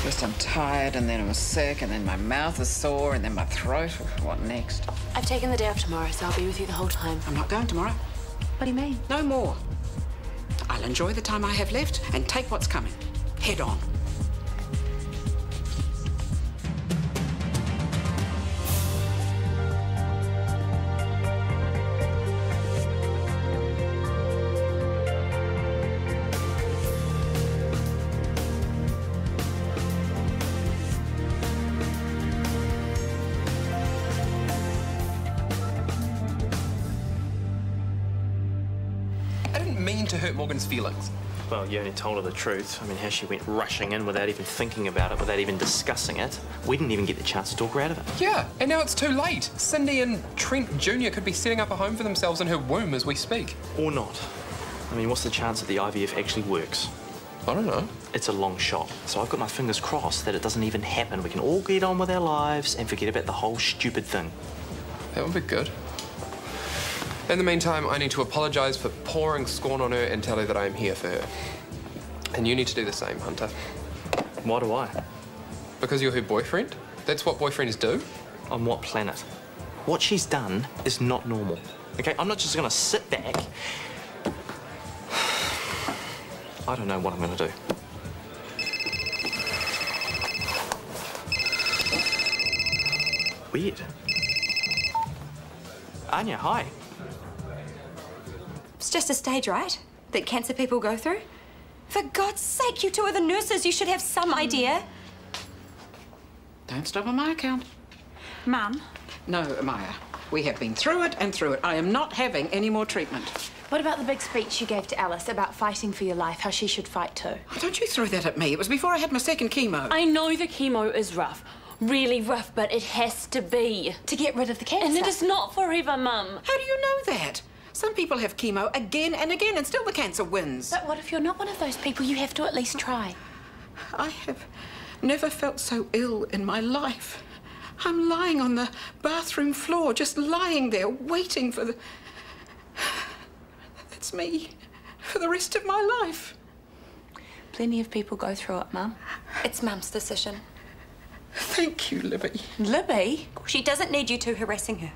First I'm tired, and then I'm sick, and then my mouth is sore, and then my throat. What next? I've taken the day off tomorrow, so I'll be with you the whole time. I'm not going tomorrow. What do you mean? No more. I'll enjoy the time I have left and take what's coming. Head on. I didn't mean to hurt Morgan's feelings. Well, you only told her the truth. I mean, how she went rushing in without even thinking about it, without even discussing it. We didn't even get the chance to talk her out of it. Yeah, and now it's too late. Cindy and Trent Jr. could be setting up a home for themselves in her womb as we speak. Or not. I mean, what's the chance that the IVF actually works? I don't know. It's a long shot. So I've got my fingers crossed that it doesn't even happen. We can all get on with our lives and forget about the whole stupid thing. That would be good. In the meantime, I need to apologise for pouring scorn on her and tell her that I am here for her. And you need to do the same, Hunter. Why do I? Because you're her boyfriend. That's what boyfriends do. On what planet? What she's done is not normal. Okay, I'm not just gonna sit back. I don't know what I'm gonna do. Weird. Anya, hi. It's just a stage, right? That cancer people go through? For God's sake, you two are the nurses. You should have some idea. Don't stop on my account. Mum? No, Maya. We have been through it and through it. I am not having any more treatment. What about the big speech you gave to Alice about fighting for your life, how she should fight too? Oh, don't you throw that at me. It was before I had my second chemo. I know the chemo is rough. Really rough, but it has to be. To get rid of the cancer. And it is not forever, Mum. How do you know that? Some people have chemo again and again and still the cancer wins. But what if you're not one of those people? You have to at least try. I have never felt so ill in my life. I'm lying on the bathroom floor, just lying there, waiting for the... That's me, for the rest of my life. Plenty of people go through it, Mum. It's Mum's decision. Thank you, Libby. Libby? She doesn't need you two harassing her.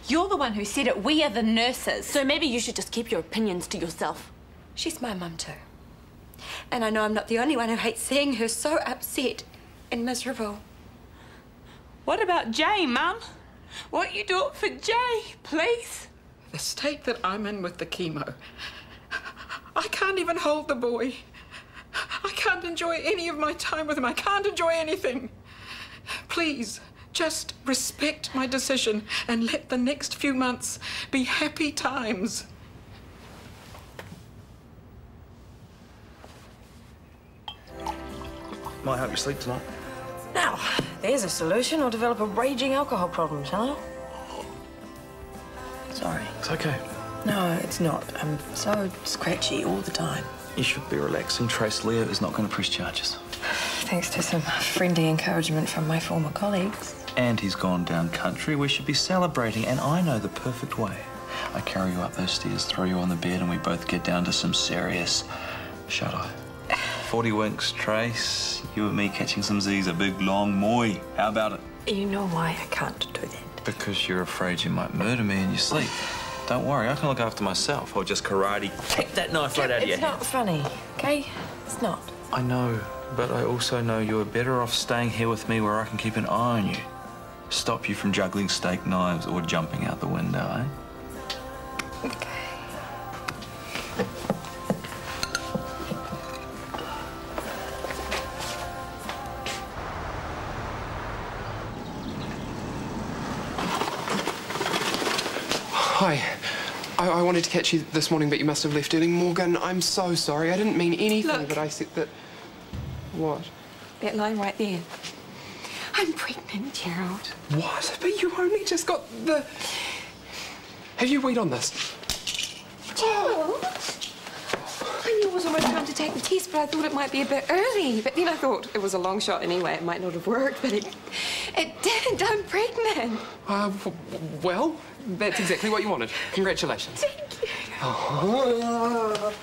You're the one who said it. We are the nurses. So maybe you should just keep your opinions to yourself. She's my mum too. And I know I'm not the only one who hates seeing her so upset and miserable. What about Jay, Mum? What you doing for Jay, please? The state that I'm in with the chemo. I can't even hold the boy. I can't enjoy any of my time with him. I can't enjoy anything. Please, just respect my decision and let the next few months be happy times. Might help you sleep tonight. Now, there's a solution. I'll develop a raging alcohol problem, shall I? Sorry. It's okay. No, it's not. I'm so scratchy all the time. You should be relaxing. Trace Leo is not going to press charges. Thanks to some friendly encouragement from my former colleagues. And he's gone down country. We should be celebrating, and I know the perfect way. I carry you up those stairs, throw you on the bed, and we both get down to some serious shut-eye. 40 winks, Trace. You and me catching some Z's, a big long moi. How about it? You know why I can't do that? Because you're afraid you might murder me in your sleep. Don't worry, I can look after myself. I'll just karate kick that knife right out of your hand. It's not funny, okay? It's not. I know, but I also know you're better off staying here with me where I can keep an eye on you. Stop you from juggling steak knives or jumping out the window, eh? Okay. Hi. I wanted to catch you this morning, but you must have left early. Morgan, I'm so sorry. I didn't mean anything, Look. but I said that... What? That line right there. I'm pregnant, Gerald. What? But you only just got the... Have you weighed on this? Gerald? I knew it was almost time to take the test, but I thought it might be a bit early. But then I thought it was a long shot anyway. It might not have worked, but it did. I'm pregnant. Well, that's exactly what you wanted. Congratulations. Thank you. Oh.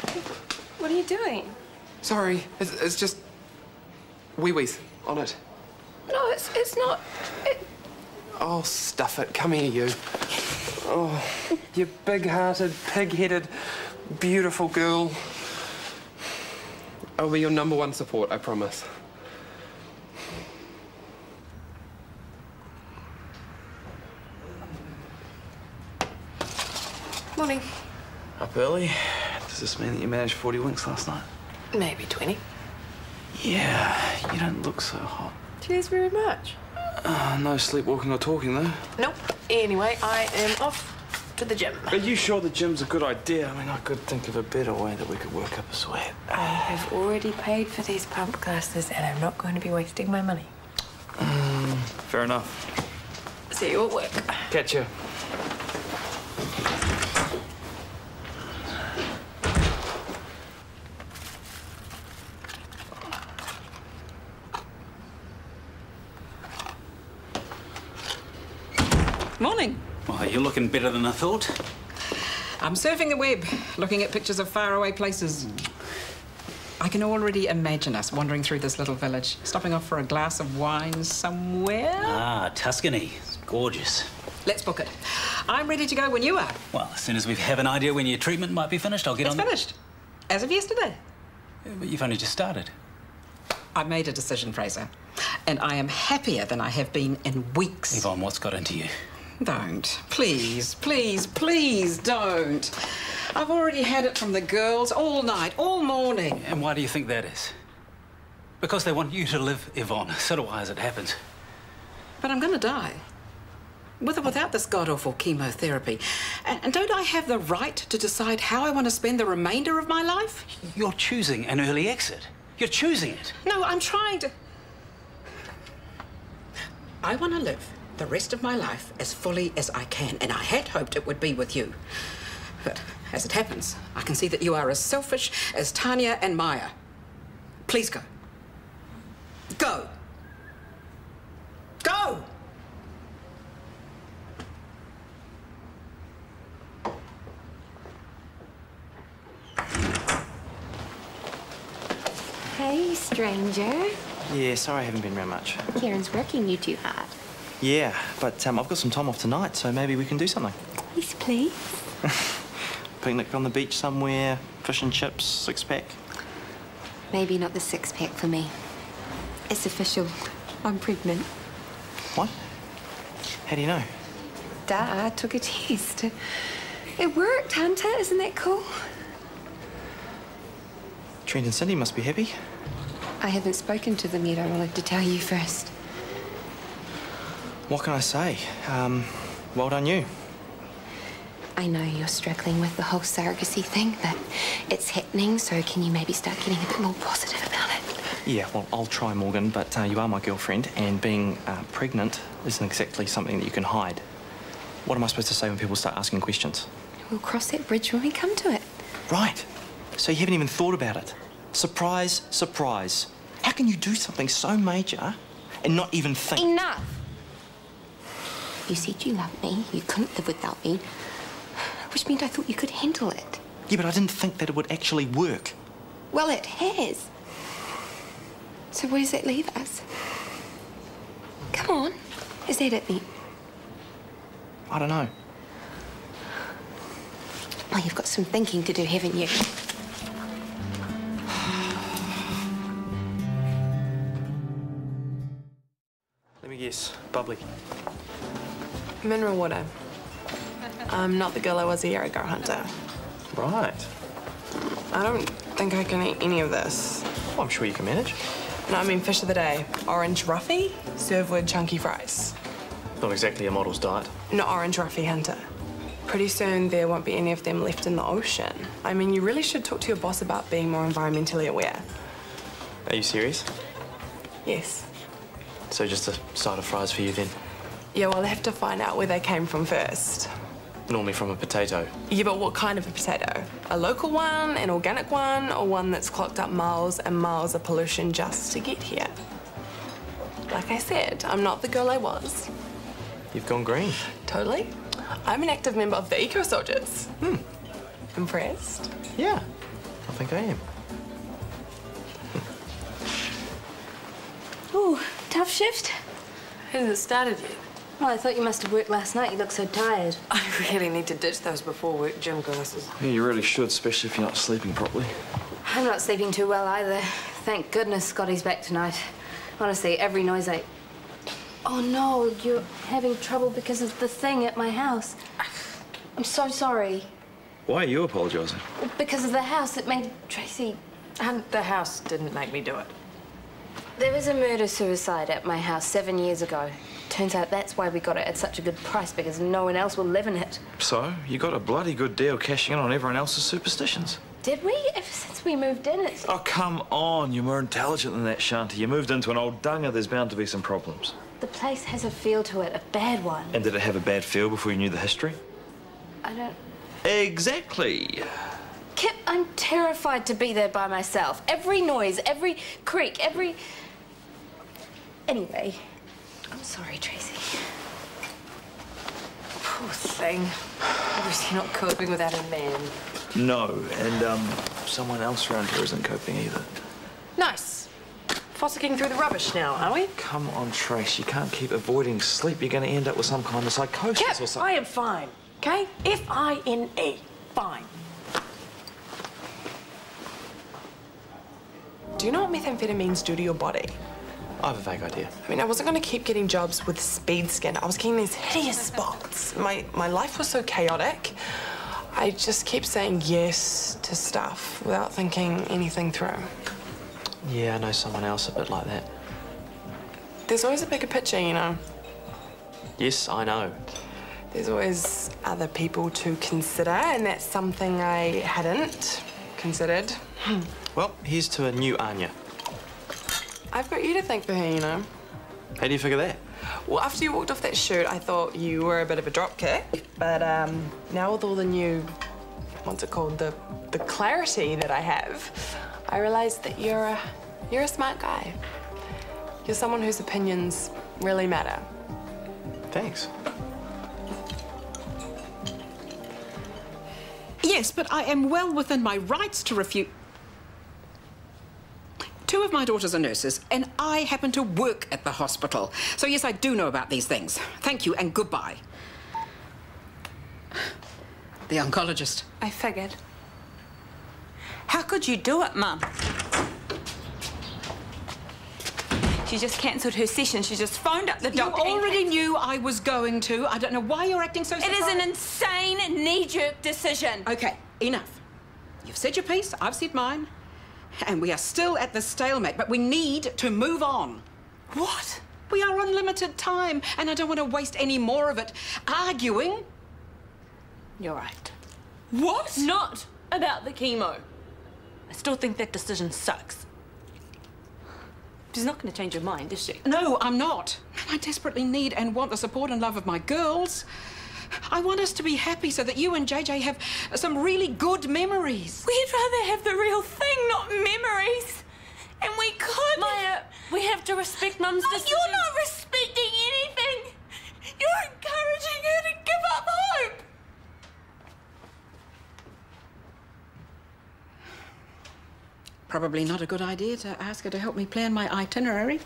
What are you doing? Sorry, it's just... Wee-wees, on it. No, it's not. Oh, stuff it. Come here, you. Oh, you big-hearted, pig-headed, beautiful girl. I'll be your #1 support, I promise. Morning. Up early? Does this mean that you managed 40 winks last night? Maybe 20. Yeah, you don't look so hot. Cheers very much. No sleepwalking or talking, though. Nope. Anyway, I am off to the gym. Are you sure the gym's a good idea? I mean, I could think of a better way that we could work up a sweat. I have already paid for these pump classes and I'm not going to be wasting my money. Fair enough. See you at work. Catch you. Morning. Well, you're looking better than I thought. I'm surfing the web, looking at pictures of faraway places. I can already imagine us wandering through this little village, stopping off for a glass of wine somewhere. Ah, Tuscany. It's gorgeous. Let's book it. I'm ready to go when you are. Well, as soon as we have an idea when your treatment might be finished, I'll get It's on. finished. As of yesterday. But you've only just started. I made a decision, Fraser. And I am happier than I have been in weeks. Yvonne, what's got into you? Don't. Please, please, please don't. I've already had it from the girls all night, all morning. And why do you think that is? Because they want you to live, Yvonne. So do I, as it happens. But I'm going to die. With or without this god-awful chemotherapy. And don't I have the right to decide how I want to spend the remainder of my life? You're choosing an early exit. You're choosing it. No, I'm trying to... I want to live the rest of my life as fully as I can, and I had hoped it would be with you. But as it happens, I can see that you are as selfish as Tanya and Maya. Please go. Go! Go! Hey, stranger. Yeah, sorry I haven't been around much. Kieran's working you too hard. Yeah, but I've got some time off tonight, so maybe we can do something. Yes, please. Picnic on the beach somewhere, fish and chips, six-pack. Maybe not the six-pack for me. It's official. I'm pregnant. What? How do you know? Dad took a test. It worked, Hunter. Isn't that cool? Trent and Cindy must be happy. I haven't spoken to them yet. I wanted to tell you first. What can I say? Well done you. I know you're struggling with the whole surrogacy thing, but it's happening, so can you maybe start getting a bit more positive about it? Yeah, well, I'll try, Morgan, but you are my girlfriend, and being pregnant isn't exactly something that you can hide. What am I supposed to say when people start asking questions? We'll cross that bridge when we come to it. Right. So you haven't even thought about it. Surprise, surprise. How can you do something so major and not even think? Enough! You said you loved me. You couldn't live without me. Which meant I thought you could handle it. Yeah, but I didn't think that it would actually work. Well, it has. So where does that leave us? Come on. Is that it then? I don't know. Well, you've got some thinking to do, haven't you? Let me guess. Bubbly. Mineral water. I'm not the girl I was a year ago, Hunter. Right. I don't think I can eat any of this. Well, I'm sure you can manage. No, I mean fish of the day. Orange roughy, served with chunky fries. Not exactly a model's diet. Not orange roughy, Hunter. Pretty soon there won't be any of them left in the ocean. I mean, you really should talk to your boss about being more environmentally aware. Are you serious? Yes. So just a side of fries for you then? Yeah, well, I'll have to find out where they came from first. Normally from a potato. Yeah, but what kind of a potato? A local one, an organic one, or one that's clocked up miles and miles of pollution just to get here? Like I said, I'm not the girl I was. You've gone green. Totally. I'm an active member of the Eco Soldiers. Impressed? Yeah, I think I am. tough shift? Hasn't started yet. Well, I thought you must have worked last night. You look so tired. I really need to ditch those before work gym glasses. Yeah, you really should, especially if you're not sleeping properly. I'm not sleeping too well either. Thank goodness Scotty's back tonight. Honestly, every noise I... Oh, no, you're having trouble because of the thing at my house. I'm so sorry. Why are you apologising? Because of the house that made Tracy... And the house didn't make me do it. There was a murder-suicide at my house 7 years ago. Turns out that's why we got it at such a good price, because no one else will live in it. So, you got a bloody good deal cashing in on everyone else's superstitions. Did we? Ever since we moved in, it's... Oh, come on. You're more intelligent than that, Shanti. You moved into an old dunger. There's bound to be some problems. The place has a feel to it, a bad one. And did it have a bad feel before you knew the history? I don't... Exactly. Kip, I'm terrified to be there by myself. Every noise, every creak, every... Anyway, I'm sorry, Tracy. Poor thing. Obviously not coping without a man. No, and someone else around here isn't coping either. Nice. Fossicking through the rubbish now, are we? Come on, Trace. You can't keep avoiding sleep. You're going to end up with some kind of psychosis Kip, or something. I am fine, okay? F-I-N-E. Fine. Do you know what methamphetamines do to your body? I have a vague idea. I mean, I wasn't going to keep getting jobs with speed skin. I was getting these hideous spots. My life was so chaotic. I just kept saying yes to stuff without thinking anything through. Yeah, I know someone else a bit like that. There's always a bigger picture, you know. Yes, I know. There's always other people to consider, and that's something I hadn't considered. Well, here's to a new Anya. I've got you to thank for her, you know. How do you figure that? Well, after you walked off that shoot, I thought you were a bit of a dropkick. But now with all the new, what's it called, the clarity that I have, I realised that you're a smart guy. You're someone whose opinions really matter. Thanks. Yes, but I am well within my rights to refute. 2 of my daughters are nurses, and I happen to work at the hospital. So, yes, I do know about these things. Thank you, and goodbye. The oncologist. I figured. How could you do it, Mum? She just cancelled her session. She just phoned up the doctor. You already knew I was going to. I don't know why you're acting so surprised. It is an insane knee-jerk decision. OK, enough. You've said your piece, I've said mine. And we are still at the stalemate, but we need to move on. What? We are on limited time, and I don't want to waste any more of it arguing. You're right. What? Not about the chemo. I still think that decision sucks. She's not going to change her mind, is she? No, I'm not. I desperately need and want the support and love of my girls. I want us to be happy so that you and JJ have some really good memories. We'd rather have the real thing, not memories. And we could... Maya, we have to respect Mum's decision. You're not respecting anything. You're encouraging her to give up hope. Probably not a good idea to ask her to help me plan my itinerary.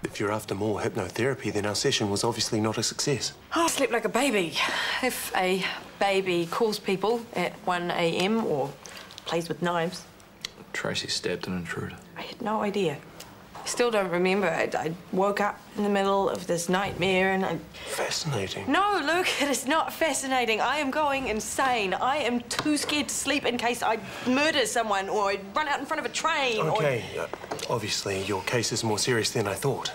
If you're after more hypnotherapy, then our session was obviously not a success. Oh, I sleep like a baby. If a baby calls people at 1 a.m. or plays with knives. Tracy stabbed an intruder. I had no idea. I still don't remember. I woke up in the middle of this nightmare and I... Fascinating. No, Luke, it is not fascinating. I am going insane. I am too scared to sleep in case I murder someone or I run out in front of a train OK, obviously your case is more serious than I thought.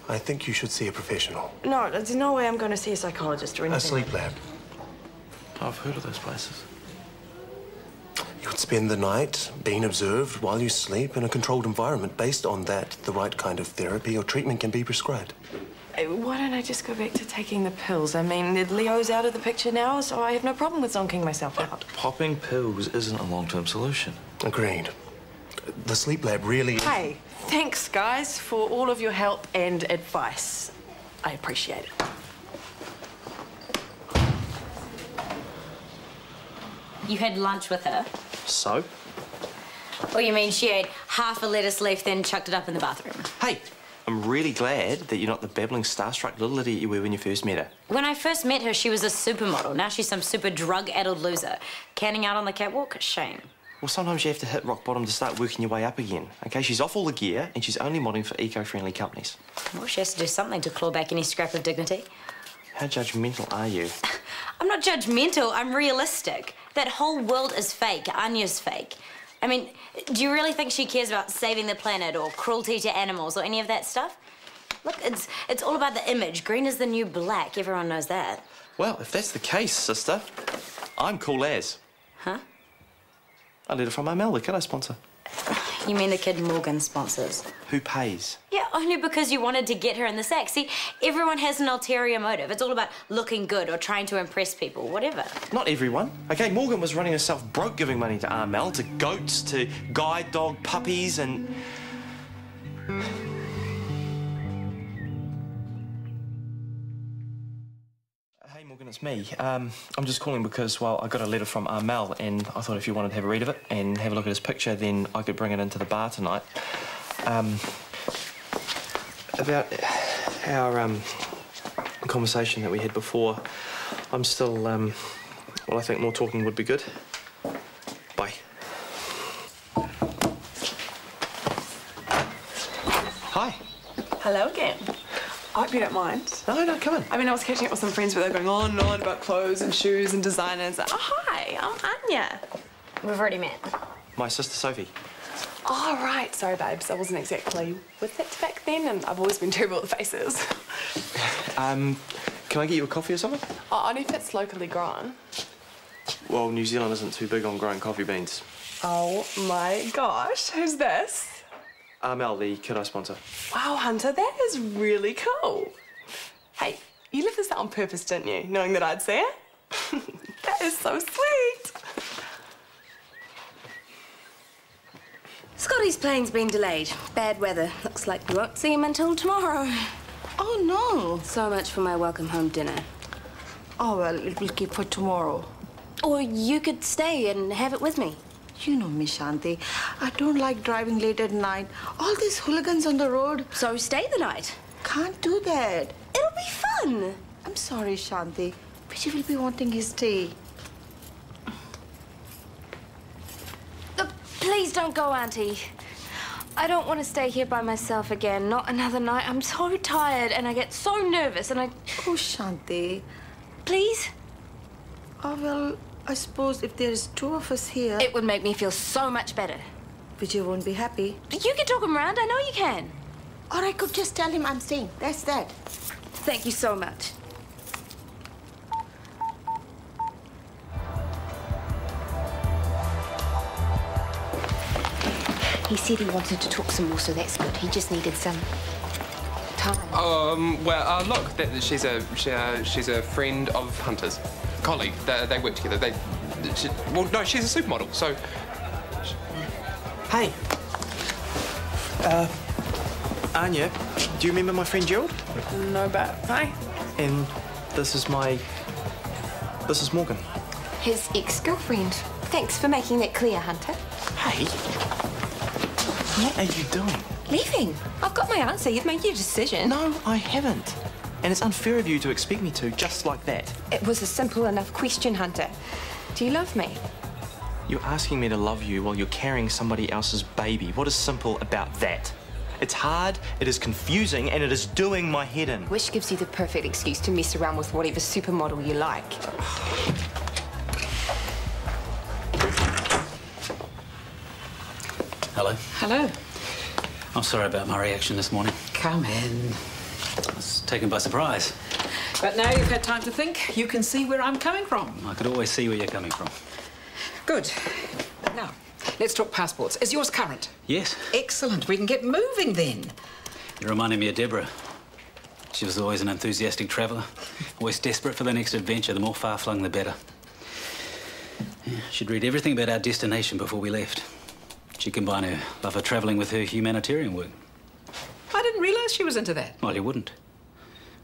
I think you should see a professional. No, there's no way I'm going to see a psychologist or anything. A sleep lab. I've heard of those places. You would spend the night being observed while you sleep in a controlled environment. Based on that, the right kind of therapy or treatment can be prescribed. Why don't I just go back to taking the pills? I mean, Leo's out of the picture now, so I have no problem with zonking myself out. Popping pills isn't a long-term solution. Agreed. The sleep lab really... Hey, thanks, guys, for all of your help and advice. I appreciate it. You had lunch with her? So? Or you mean she ate half a lettuce leaf, then chucked it up in the bathroom? Hey, I'm really glad that you're not the babbling, starstruck little idiot you were when you first met her. When I first met her, she was a supermodel. Now she's some super drug-addled loser. Canning out on the catwalk? Shame. Well, sometimes you have to hit rock bottom to start working your way up again. Okay, she's off all the gear and she's only modelling for eco-friendly companies. Well, she has to do something to claw back any scrap of dignity. How judgmental are you? I'm not judgmental, I'm realistic. That whole world is fake. Anya's fake. I mean, do you really think she cares about saving the planet or cruelty to animals or any of that stuff? Look, it's all about the image. Green is the new black. Everyone knows that. Well, if that's the case, sister, I'm cool as. Huh? A letter from Mel, the kiddo sponsor. You mean the kid Morgan sponsors? Who pays? Yeah, only because you wanted to get her in the sack. See, everyone has an ulterior motive. It's all about looking good or trying to impress people, whatever. Not everyone. Okay, Morgan was running herself broke giving money to Armel, to goats, to guide dog puppies and... Hey Morgan, it's me. I'm just calling because, well, I got a letter from Armel and I thought if you wanted to have a read of it and have a look at his picture, then I could bring it into the bar tonight. About our conversation that we had before, I'm still, well, I think more talking would be good. Bye. Hi. Hello again. I hope you don't mind. No, come on. I mean, I was catching up with some friends, but they're going on and on about clothes and shoes and designers. Oh, hi, I'm Anya. We've already met. My sister Sophie. Oh, right. Sorry, babes. I wasn't exactly with it back then, and I've always been terrible at faces. Can I get you a coffee or something? Oh, only if it's locally grown. Well, New Zealand isn't too big on growing coffee beans. Oh, my gosh. Who's this? Mel, the kiddo sponsor. Wow, Hunter, that is really cool. Hey, you left this out on purpose, didn't you? Knowing that I'd see it? That is so sweet. Scotty's plane's been delayed. Bad weather. Looks like we won't see him until tomorrow. Oh, no. So much for my welcome home dinner. Oh, well, it will keep for tomorrow. Or you could stay and have it with me. You know me, Shanti. I don't like driving late at night. All these hooligans on the road. So stay the night. Can't do that. It'll be fun. I'm sorry, Shanti. Vijay will be wanting his tea. Please don't go, Auntie. I don't want to stay here by myself again. Not another night. I'm so tired and I get so nervous and I... Oh, Shanti. Please? Oh, well, I suppose if there's two of us here... It would make me feel so much better. Vijay won't be happy. You can talk him around. I know you can. Or I could just tell him I'm staying. That's that. Thank you so much. He said he wanted to talk some more, so that's good. He just needed some time. Well, look, she's a friend of Hunter's, colleague. They work together. Well, no, she's a supermodel. So, Hey. Anya, do you remember my friend Gerald? No, but hi. And this is Morgan. His ex-girlfriend. Thanks for making that clear, Hunter. Hey. What are you doing? Leaving. I've got my answer. You've made your decision. No, I haven't. And it's unfair of you to expect me to, just like that. It was a simple enough question, Hunter. Do you love me? You're asking me to love you while you're carrying somebody else's baby. What is simple about that? It's hard, it is confusing, and it is doing my head in. Which gives you the perfect excuse to mess around with whatever supermodel you like. Hello. Hello. I'm sorry about my reaction this morning. Come in. I was taken by surprise. But now you've had time to think, you can see where I'm coming from. I could always see where you're coming from. Good. Now, let's talk passports. Is yours current? Yes. Excellent. We can get moving then. You're reminding me of Deborah. She was always an enthusiastic traveller, always desperate for the next adventure. The more far-flung, the better. Yeah, she'd read everything about our destination before we left. She'd combine her love of travelling with her humanitarian work. I didn't realise she was into that. Well, you wouldn't.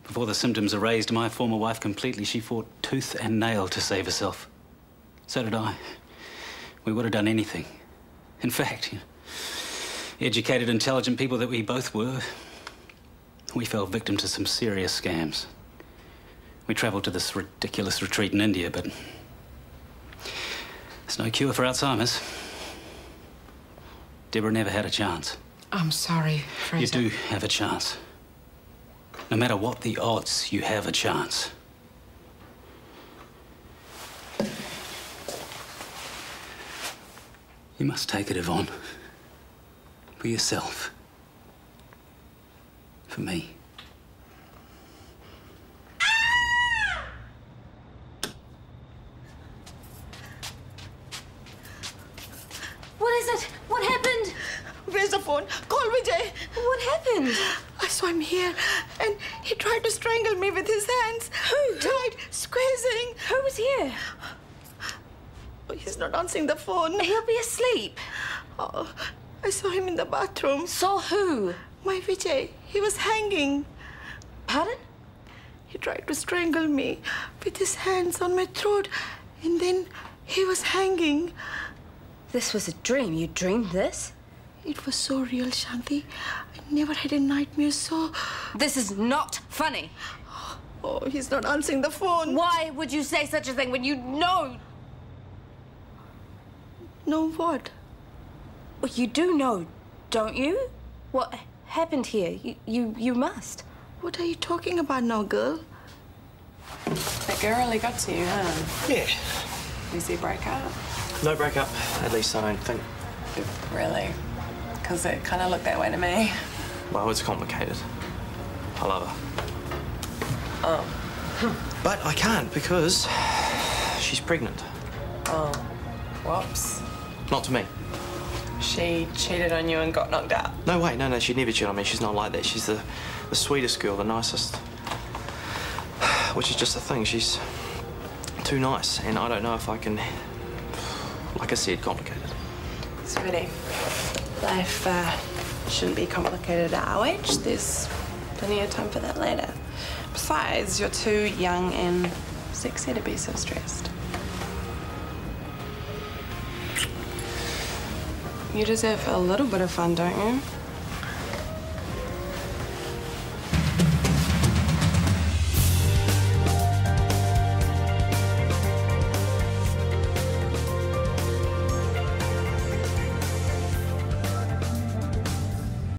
Before the symptoms erased my former wife completely, she fought tooth and nail to save herself. So did I. We would have done anything. In fact, educated, intelligent people that we both were, we fell victim to some serious scams. We travelled to this ridiculous retreat in India, but there's no cure for Alzheimer's. Deborah never had a chance. I'm sorry, Fraser. You do have a chance. No matter what the odds, you have a chance. You must take it, Yvonne. For yourself. For me. What is it? What happened? Where's the phone? Call Vijay. What happened? I saw him here, and he tried to strangle me with his hands. Who? Tried squeezing. Who was here? Oh, he's not answering the phone. He'll be asleep. Oh, I saw him in the bathroom. Saw who? My Vijay. He was hanging. Pardon? He tried to strangle me with his hands on my throat, and then he was hanging. This was a dream. You dreamed this? It was so real, Shanti. I never had a nightmare so... This is not funny. Oh, he's not answering the phone. Why would you say such a thing when you know? Know what? Well, you do know, don't you? What happened here? You must. What are you talking about now, girl? That girl really got to you, huh? Yeah. Is he break up? No breakup, at least I don't think. Really? Because it kind of looked that way to me. Well, it's complicated. I love her. Oh. But I can't because she's pregnant. Oh. Whoops. Not to me. She cheated on you and got knocked out. No, wait, no, she'd never cheat on me. She's not like that. She's the sweetest girl, the nicest. Which is just the thing. She's too nice, and I don't know if I can... Like I said, complicated. Sweetie, life shouldn't be complicated at our age. There's plenty of time for that later. Besides, you're too young and sexy to be so stressed. You deserve a little bit of fun, don't you?